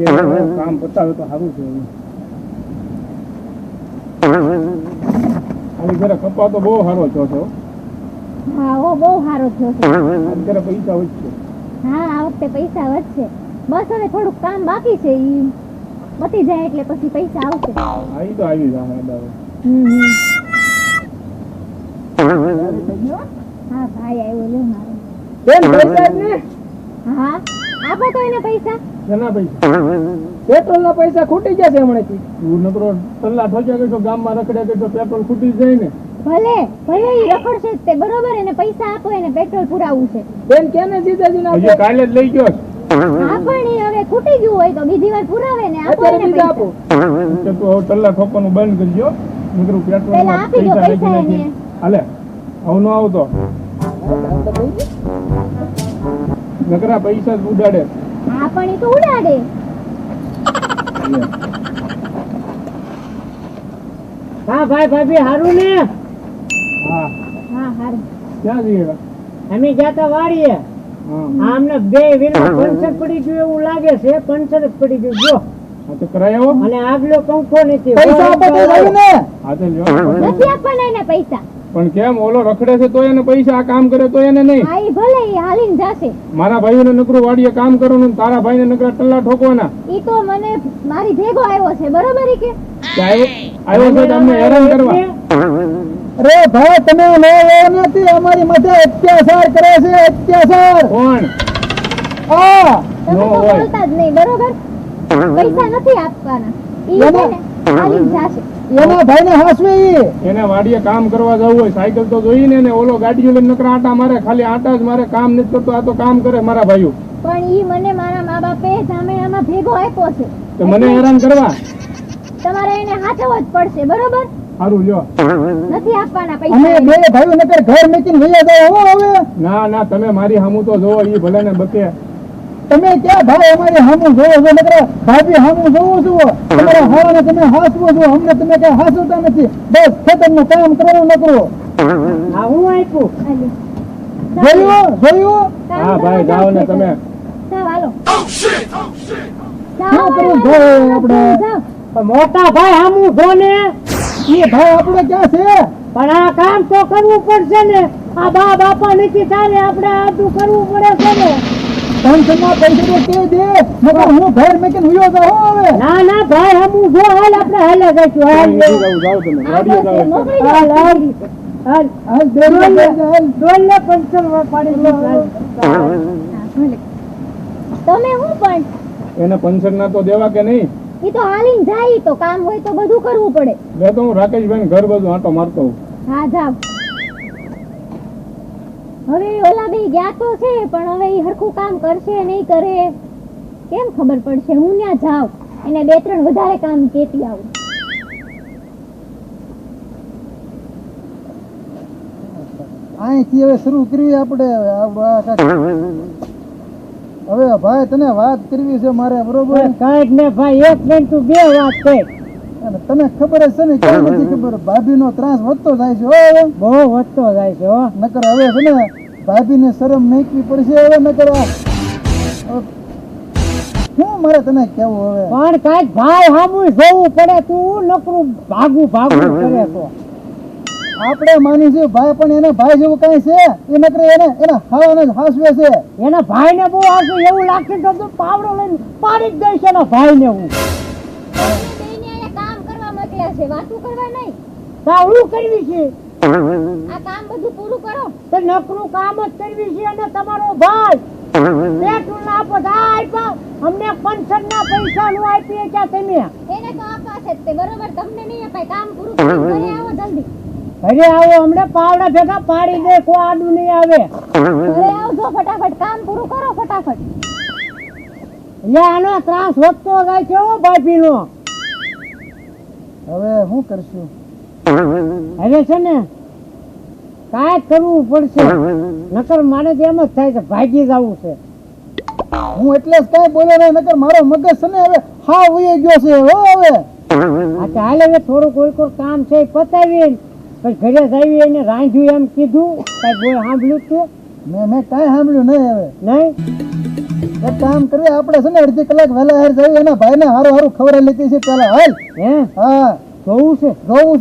કામ પતાવે તો સારું છે. આવી જરા કપા તો બહુ સારો છો છો. હા ઓ બહુ સારો થયો છે. અત્યારે પૈસા વધશે. હા આ વખતે પૈસા વધશે. બસ હવે થોડુંક કામ બાકી છે ઈ પતી જાય એટલે પછી પૈસા આવશે. હા ઈ તો આવી જાય હવે. હા ભાઈ આવ્યો લે મારો. બેન પૈસા જ ને? હા આપો તો એને પૈસા. ઘણા પૈસા. પેટ્રોલ ના પૈસા ખૂટી ગયા છે હમણાંથી. તું નકરો ટલ્લા ઠોક્યા કરશો, ગામમાં રખડ્યા કરશો, પેટ્રોલ ખૂટી જાય ને. ભલે ભલે ઈ રખડશે જ તે બરોબર. એને પૈસા આપો, એને પેટ્રોલ પુરાવવું છે. બેન કેને જીજાજીને હજી આપો? કાલે જ લઈ ગયો છે. હા પણ ઈ હવે ખૂટી ગયું હોય તો બીજી વાર પુરાવે ને આપો અત્યારે એને બીજા પૈસા. આપો. કે તું હવે ટલ્લા ઠોકવાનું બંધ કરજો. નકરું પેટ્રોલ પેલા માં આપી દો પૈસા પૈસા નાખી એને. હાલે હવે નો આવતો. નકરા પૈસા જ ઉડાડે. હા પણ ઈ તો ઉડાડે. હા ભાઈ ભાભી હારું ને? હા હા હારું. ક્યાં જઈએ? અમે ગયા તા વાડીએ. હા આમને બે વીલમાં પંચર પડી ગયું એવું લાગે છે. પંચર જ પડી ગયું જો. હા તો કરાયો. અને આગલો પંખો નથી. પૈસા આપો તો આવ્યું ને? હા તો લ્યો. નથી આપવાના એને પૈસા. પણ કેમ ઓલો રખડે છે તો એને પૈસા, આ કામ કરે તો એને નહીં? હા ઈ ભલે ઈ હાલીને જાશે. મારા ભાઈઓને નકરું વાડીએ કામ કરવાનું, તારા ભાઈને નકરા ટલ્લા ઠોકવાના. ઈ તો મને મારી ભેગો આવ્યો છે બરોબર ઈ કે કે આવ્યો છે તમને હેરાન કરવા. અરે ભાઈ તમે નથી અમારી માથે અત્યાચાર કરે છે. અત્યાચાર કોણ? આ તમે નો તો હોય. બોલતા જ નહીં બરોબર. પૈસા નથી આપવાના. ઈ છે ને હાલીને જાશે. એના ભાઈને હાસવે ઈ. એને વાડીએ કામ કરવા જવું હોય, સાયકલ તો જોઈને ને ઓલો ગાડીઓ લઈને નકરા આટા મારે, ખાલી આટા જ મારે, કામ નથી કરતો. આ તો કામ કરે મારા ભાઈઓ. પણ ઈ મને મારા મા બાપે જામેણામાં ભેગો આપ્યો છે. તો મને હેરાન કરવા. તમારે એને હાચવવો જ પડશે બરોબર. સારું લ્યો. નથી આપવાના અમે પૈસા બે એને. ભાઈઓ નકર ઘર મેકીને વયા જાવ હવે. ના ના તમે મારી હામું તો જોવો, ઈ ભલે ને બકે. તમે ક્યાં ભાઈ અમારી હામું જોવો છો? નકર ભાભી હામું જોવો છો? તમારા હાવાને તમે હાસવો છો, અમને તમે કઈ હાસવતા નથી. બસ ખેતરનું કામ કરવાનું નકરો. હા હું આપ્યું. હાલે. જોયું જોયું? કામ હા કરો, ભાઈ જાઓ ને ખેતરમાં. તમે. જાઓ, હાલો. શું કરવું જોઈએ આપણે? જાઓ. મોટા ભાઈ હામું જો ને. એ ભાઈ આપણે ક્યાં છે? પણ આ કામ તો કરવું પડશે ને. આ બા બાપા નથી તારે આપણે આ તો કરવું પડે છે ને. પેન્શનના પૈસા તો કે દે, નકર હું ઘર મેકીને હુયો જાઉં હવે. ના ના ભાઈ હામું જો હાલ આપણે હાલે જઈશું. હાલ જાઓ જાઓ તમે આ વાડીએ બસ એ જાઓ. મોકલી દો. હાલ હાલ હાલ ડોલ ને પંચર પાડી દો. હા, ભલે. તમે હું પણ એને પંચર ના તો દેવા કે નહીં? ઈ તો હાલીને જાય તો કામ હોય તો બધું કરવું પડે. લે તો હું રાકેશભાઈ ઘર બાજુ આંટો મારતો હોઉં. હા જાવ. હવે ઓલા બે ગયા તો છે પણ હવે ઈ હરખું કામ કરશે નહીં કરે કેમ ખબર પડશે. હું ત્યાં જાઉં એને 2-3 વધારે કામ કેતી આવું. અહીંથી હવે શરૂ કરવી આપણે. હવે ભાઈ તને વાત કરવી છે મારે બરોબર. કાંઈક ને ભાઈ એક મિનિટ તું બે વાત કર. તને ખબર જ છે ને કેમ નથી ખબર? ભાભીનો ત્રાસ વધતો જાય છે. હવે બહુ વધતો જાય છે. નકર હવે છે ને ભાભીને શરમ મેકવી પડશે હવે. નકર શું મારે તને કેવું હવે? પણ કાંઈક ભાઈ સામું જોવું પડે. તું નકરું ભાગું કરે તો આપણે માની છે ભાઈ, પણ એને ભાઈ જેવું કઈ છે? એ નકરે એને હાવાને જ હાસવે છે. એના ભાઈને બહુ હાસવે એવું લાગશે તો તું પાવડો લઈને પાડી જ દઈશ એના ભાઈને. હું બેને અહીંયા કામ કરવા મોકલ્યા છે, વાતું કરવા નહીં. તાવડું કરવી છે. આ કામ બધું પૂરું કરો. તો નકરું કામ જ કરવી છે. અને તમારો ભાઈ પેટ્રોલ ના આપો આપ્યા અમને પેન્શનના પૈસા નું આપીએ ક્યાં તમે? એને તો આપવા છે જ તે બરોબર. તમને નહીં અપાય. કામ પૂરું કરીને ઘરે આવો જલ્દી. ઘરે આવો અમને પાવડા ભેગા પાડી દે. કોઈ આડું નહીં આવે. ઘરે આવજો ફટાફટ. કામ પૂરું કરો ફટાફટ. આનો ત્રાસ વધતો જાય છે ભાભીનો. હવે શું કરશું? હવે છે ને કાંઈક કરવું પડશે. નકર મારે તો એમ જ થાય છે ભાગી જવું છે. હું એટલે જ કાંઈ બોલ્યો નહીં. નકર મારો મગજ છે ને હવે હા વયો ગયો છે. હો હવે હાલ હવે થોડું કોઈ કામ છે પતાવી પછી ઘરે જાવી એને રાંધ્યું એમ કીધું. કઈ બોલ સાંભળ્યું છે? મેં કાંઈ સાંભળ્યું નહીં. હવે નહીં એક કામ કરીએ આપણે છે ને અડધી કલાક વહેલા હાર જઈએ એના ભાઈને હારું હારું ખબર લેતી છે પેલા હાલ હે હા જોવું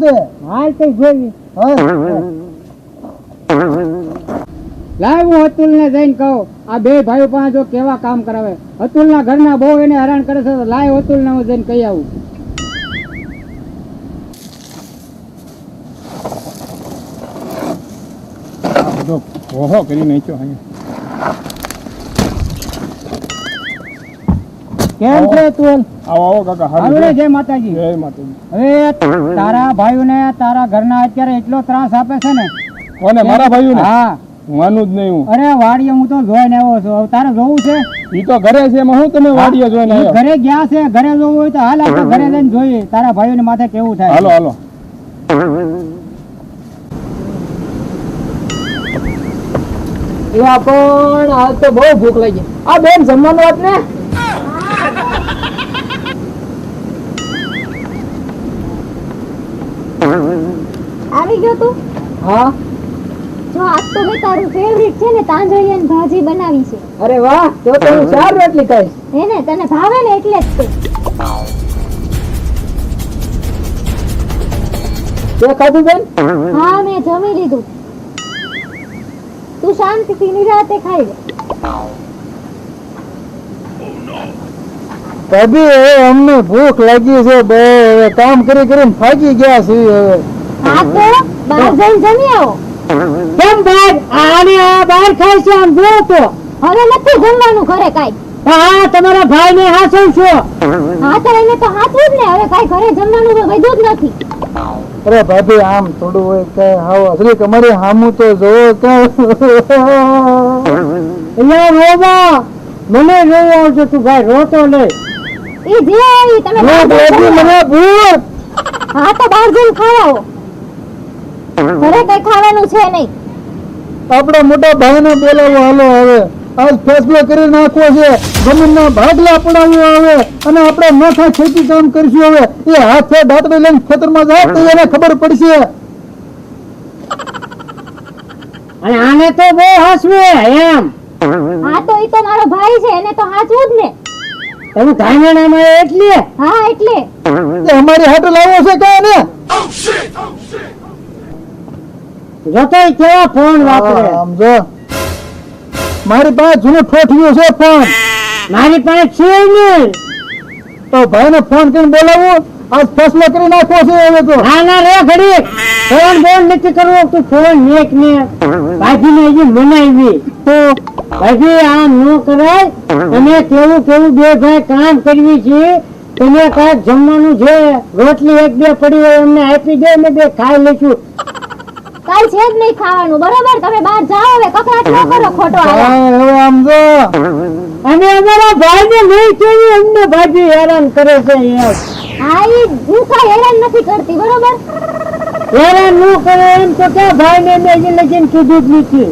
છે હાલ કઈ જોઈ હાલ લાવ હું અતુલ ને જઈને કહું આ બે ભાઈઓ પાસે જો કેવા કામ કરાવે અતુલ ના ઘરના બહુ એને હેરાન કરે છે લાવ અતુલ ને હું જઈને કહી આવું બધો ઓહો કરી નાખ્યો અહીંયા. કેમ છે અતુલ આવો આવો કાકા હારું આવડે છે? જય માતાજી જય માતાજી. હવે તારા ભાઈઓને તારા ઘરના અત્યારે એટલો ત્રાસ આપે છે ને કોને મારા ભાઈઓ ને હા માનું જ નહીં હું. અરે વાડીએ હું તો જોઈને આવ્યો છું હવે તારે જોવું છે ઈ તો ઘરે છે એમાં હું તમે વાડીએ જોઈને ઈ આવ્યો. ઘરે ગયા છે ઘરે જોવું હોય તો હાલ આપણે ઘરે જઈને જોઈએ તારા ભાઈઓને માથે કેવું થાય હાલો હાલો. પણ હાલ તો બહુ ભૂખ લાગી આ બેન જમવાનું વાત ને આવી ગયો તું? હા જો આજ તો મેં તારું ફેવરિટ છે ને તાંજળિયાની ભાજી બનાવી છે. અરે વાહ તો હું 4 રોટલી ખાઈશ હે ને તને ભાવે ને એટલે જ તે તે ખાધું બેન હા મેં જમી લીધું. તું શાંતિથી નિરાતે ખાઈ લે. ભાભી હવે અમને ભૂખ લાગી છે બહુ હવે કામ કરી કરીને થાકી ગયા છે હવે હા તો બહાર જઈને જમી આવો. કેમ બહાર આને આ બહાર ખાય છે આમ જો તો હવે નથી જમવાનું ઘરે કાંઈ. હા તમારા ભાઈને હાસું છો હા તો એને તો હાથવું જ ને હવે કાંઈ ઘરે જમવાનું વધ્યું જ નથી. અરે ભાભી આમ થોડું હોય કે હાવ અસલી તમારી હામું તો જોવો કે યાર રોબા મને જોવું આવશે તું ભાઈ રોતો નહીં ઈ જે આવી તમે બહાર જઈને જમી આવો. મને ભૂખ હા તો બહાર જઈને ખાવો. ઘરે કઈ ખાવાનું છે નહીં. આપણા મોટા ભાઈને બોલાવો હાલો હવે આજ ફેસલો કરી નાખવો છે જમીનના ભાગલા પડાવવો હવે અને આપણે માથા ખેતી કામ કરશું હવે એ હાથે દાંતડી લઈને ખેતરમાં જાય તો એને ખબર પડશે અને આને તો બહુ હસવે એમ હા તો ઈ તો મારો ભાઈ છે એને તો હાચવું જ ને. તમે ધાંગણામાં એટલે હા એટલે અમારી હાટે લાવવો છે કે ને જોતો કેવા ફોન વાપરે આમ જો મારી પાસે જૂનો ઠોઠિયો છે ફોન મારી પાસે છે નહીં તો ભાઈને ફોન કરીને બોલાવું આજ ફેસલો કરી નાખવો છે હવે તો ના ના રે ઘડી ફોન બોલ નથી કરવો તું ફોન મેક ને બાજીને હજી મનાવી તો બાજી આમ ન કરાય તમે કેવું કેવું બે ભાઈ કામ કરવી છે તમે કાંઈક જમવાનું છે રોટલી એક બે પડી હોય એમને આપી દે ને બે ખાઈ લઈશું કાઈ છે જ નહીં ખાવાનું બરોબર. તમે બહાર જાઓ હવે કકડાટ ન કરો ખોટો આવે. હવે આમ જો અને અમારા ભાઈને નહીં કેવી અમને ભાજી હેરાન કરે છે યાર હા ઈ હું કાંઈ હેરાન નથી કરતી બરોબર. હેરાન ન કરે એમ તો ક્યાં ભાઈને મેં હજી લગીને કીધું જ નથી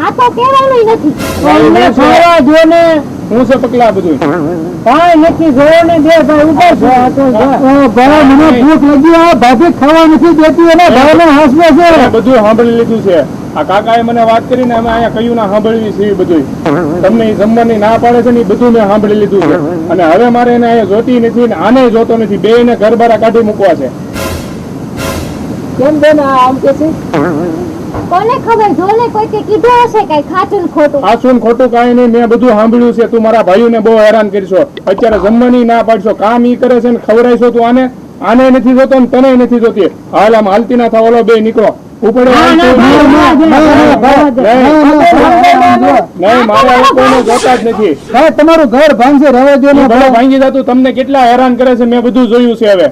આ તો કહેવાનું નથી. ભાઈને ખાવા જો ને હું છે પકલા બધું. કાંઈ નથી જોવો ને બે ભાઈ ઉભા છો આ તો ભાઈ મને ભૂખ લાગી આ ભાભી ખાવા નથી દેતી એના ભાઈને હસવે છે મેં બધું સાંભળી લીધું છે. આ કાકાએ મને વાત કરીને અમે અહીંયા કયું ના સાંભળવી છે એ બધું. તમને ઈ જમવાની ના પાડે છે ને ઈ બધું મેં સાંભળી લીધું છે. અને હવે મારે એને અહીંયા જોતી નથી ને આને જોતો નથી. બેયને ઘર બારા કાઢી મૂકવા છે. કેમ બેન આમ કે છે કોને ખબર જોને કોઈ કે કીધું હશે કઈ ખાચું ને ખોટું. સાચું ને ખોટું કાંઈ નહીં. મેં બધું સાંભળ્યું છે. તું મારા ભાઈઓને બહુ હેરાન કરશો. અત્યારે જમવાની ના પાડશો. કામ ઈ કરે છે ને ખવડાવશો તું આને. આને નથી જોતો ને તને નથી જોતી. હાલ આમ હાલતી ના થાવ. ઓલો બે નીકળો ઉપડે. નહીં મારે હવે કોઈને જોતા જ નથી. ભાઈ તમારું ઘર ભાંગશે રહેવા દો ને ઘર ભાંગી જતું. તમને કેટલા હેરાન કરે છે મેં બધું જોયું છે હવે.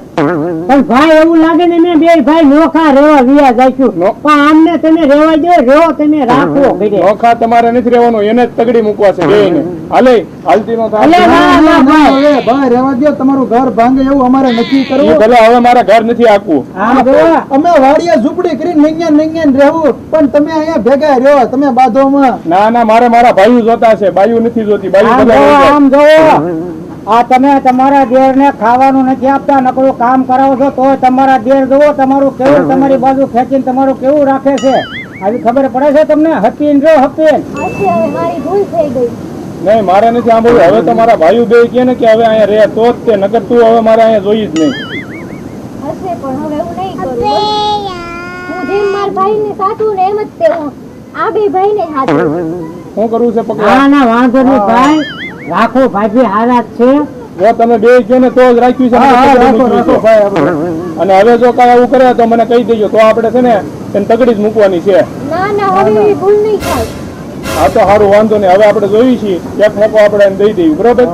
પણ ભાઈ એવું લાગે ને મેં બે ભાઈ નોખા રહેવા વિયા જાશું પણ આમને તમે રહેવા દો રહો તમે રાખો ઘરે નોખા તમારે નથી રહેવાનું. એને જ તગડી મૂકવા છે બેયને. હાલે હાલતી નો થાય. ભાઈ રહેવા દો તમારું ઘર ભાંગે એવું અમારે નક્કી ઈ કરવું ભલે હવે મારા ઘર નથી આખું. અમે વાડીએ ઝૂંપડી કરીને નૈયા રહેવું પણ તમે અહીંયા ભેગા રહ્યો તમે બાધોમાં ના ના મારે મારા ભાઈઓ જોતા છે. બાયુ નથી જોતી. બાયુ બધા આમ જોવો આ તમે તમારા દેર ને ખાવાનું નથી આપતા નકરું કામ કરાવો છો તો તમારા દેર જોવો તમારું કેવું તમારી બાજુ ખેંચીને તમારું કેવું રાખે છે આવી ખબર પડે છે તમને હપીન જો હપીન. હશે હવે મારી ભૂલ થઈ ગઈ. નહીં મારે નથી સાંભળવું. હવે તો મારા ભાઈઓ બે કહે ને કે હવે અહીંયા રહે તો જ તે, નકર તું હવે મારે અહીંયા જોઈ જ નહીં. હશે પણ હવે હું નહીં કરું બસ. હું જેમ મારા ભાઈને સાચું ને એમ જ તે હું આ બે ભાઈને સાચું. શું કરવું છે પકડા? ના ના વાંધો નહીં ભાઈ, રાખો ભાઈ હારા જ છે. જો તમે બે કહો ને તો જ રાખ્યું છે, નકર તગડી મૂકવી છે. અને હવે જો કાંઈ આવું કરે તો મને કહી દેજો, તો આપણે છે ને એને તગડી જ મૂકવાની છે. ના ના હવે એવી ભૂલ નહીં થાય. હા તો સારું, વાંધો નહીં. હવે આપણે જોઈએ છીએ એક મોકો આપણે એને દઈ દઈએ, બરોબર?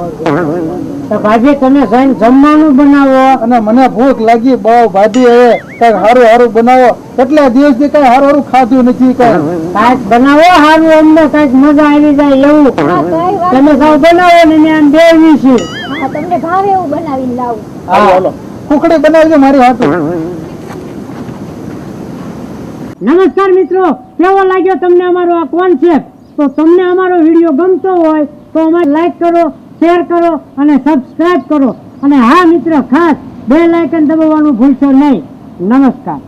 તો ભાભી તમે જઈને જમવાનું બનાવો. અને મને ભૂખ લાગી બહુ ભાભી, હવે કઈક સારું સારું બનાવો. કેટલા દિવસથી કઈ સારું સારું ખાધું નથી. કઈ કાંઈક બનાવો સારું, અમને કાંઈક મજા આવી જાય એવું. હા કઈ વાત તમે સૌ બનાવો ને મેં આમ બેવી છીએ. હા તમને ભાવે એવું બનાવીને લાવું. હાલો હાલો. ખુખડી બનાવજો મારી હાથું. નમસ્કાર મિત્રો, કેવો લાગ્યો તમને અમારો આ કોન્સેપ્ટ? તો તમને અમારો વિડીયો ગમતો હોય તો અમારે લાઈક કરો, શેર કરો અને સબસ્ક્રાઇબ કરો. અને હા મિત્રો, ખાસ બેલ આઇકન દબાવવાનું ભૂલશો નહીં. નમસ્કાર.